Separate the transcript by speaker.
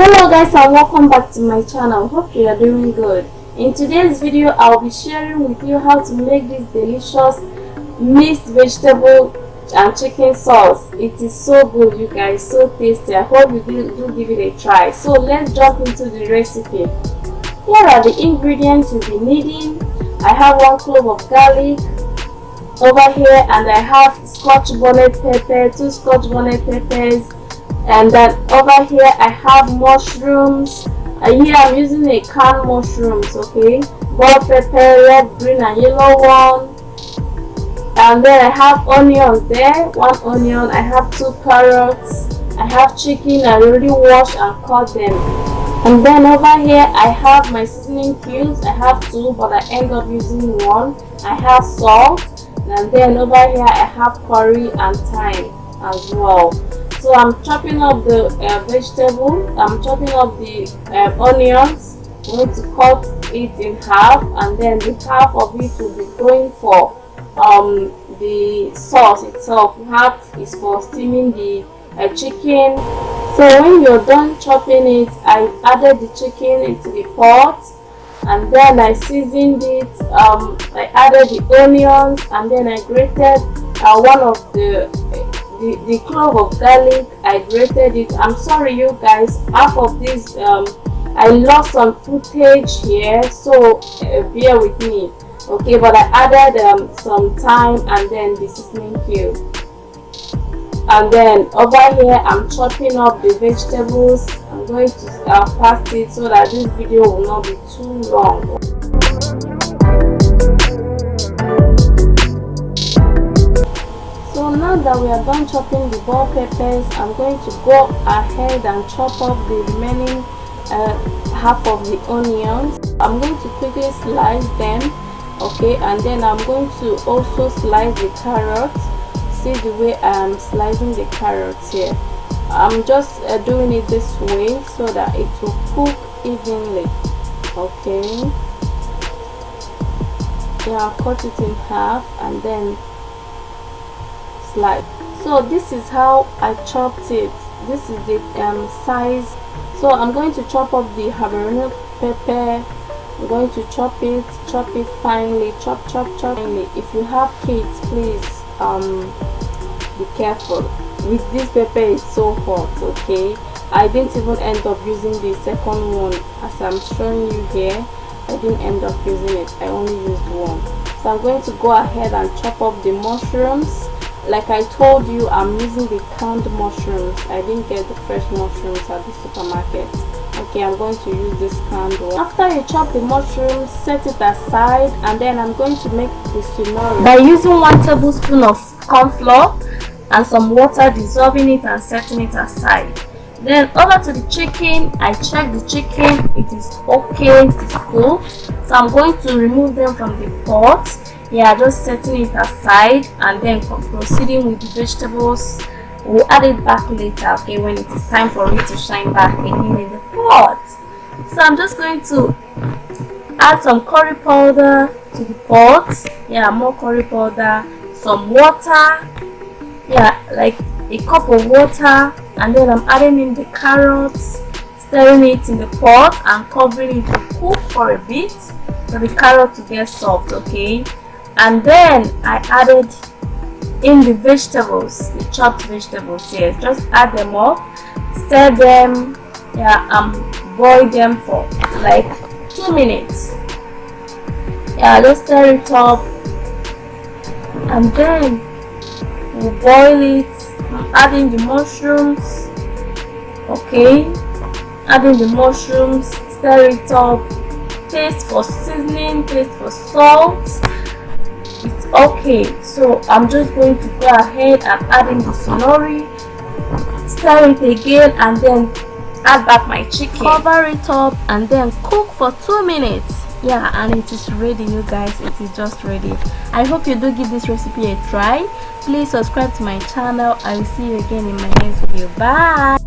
Speaker 1: Hello guys, and welcome back to my channel. Hope you are doing good. In today's video, I'll be sharing with you how to make this delicious mixed vegetable and chicken sauce. It is so good, you guys, so tasty. I hope you do give it a try. So let's jump into the recipe. Here are the ingredients you'll be needing. I have 1 clove of garlic over here, and I have scotch bonnet pepper, 2 scotch bonnet peppers, and then over here I have mushrooms. Here I'm using a canned mushrooms, okay, bell pepper, red, green and yellow one. And then I have onions there, 1 onion. I have 2 carrots. I have chicken. I already washed and cut them. And then over here I have my seasoning cubes. I have 2, but I end up using 1. I have salt, and then over here I have curry and thyme as well. So I'm chopping up the vegetable. I'm chopping up the onions. I'm going to cut it in half, and then the half of it will be going for the sauce itself. Half is for steaming the chicken. So when you're done chopping it, I added the chicken into the pot, and then I seasoned it. I added the onions, and then I grated one of the clove of garlic. I grated it. I'm sorry you guys, half of this I lost some footage here, so bear with me, okay. But I added some thyme and then the seasoning cube. And then over here I'm chopping up the vegetables. I'm going to fast it so that this video will not be too long. So now that we are done chopping the bell peppers, I'm going to go ahead and chop up the remaining half of the onions. I'm going to quickly slice them, okay, and then I'm going to also slice the carrots. See the way I'm slicing the carrots here. I'm just doing it this way so that it will cook evenly, okay. Yeah, cut it in half and then slice. So this is how I chopped it. This is the size. So I'm going to chop up the habanero pepper. I'm going to chop it finely, chop finely. If you have kids, please be careful with this pepper. Is so hot, okay. I didn't even end up using the second one as I'm showing you here. I didn't end up using it. I only used 1. So I'm going to go ahead and chop up the mushrooms. Like I told you, I'm using the canned mushrooms. I didn't get the fresh mushrooms at the supermarket. Okay, I'm going to use this canned one. After you chop the mushrooms, set it aside, and then I'm going to make the sunori by using 1 tablespoon of corn flour and some water, dissolving it and setting it aside. Then over to the chicken. I check the chicken, it is okay, it is cool. So I'm going to remove them from the pot. Yeah, just setting it aside and then proceeding with the vegetables. We'll add it back later, okay, when it is time for it to shine back again in the pot. So I'm just going to add some curry powder to the pot. Yeah, more curry powder, some water, yeah, like a cup of water, and then I'm adding in the carrots, stirring it in the pot and covering it to cook for a bit for the carrot to get soft, okay. And then I added in the vegetables, the chopped vegetables here. Just add them up, stir them, yeah, boil them for like 2 minutes. Yeah, just stir it up, and then we'll boil it. I'm adding the mushrooms, okay. Adding the mushrooms, stir it up, taste for seasoning, taste for salt. It's okay. So I'm just going to go ahead and add in the sunori, stir it again, and then add back my chicken, cover it up, and then cook for 2 minutes. Yeah, and it is ready, you guys. It is just ready. I hope you do give this recipe a try. Please subscribe to my channel. I will see you again in my next video. Bye.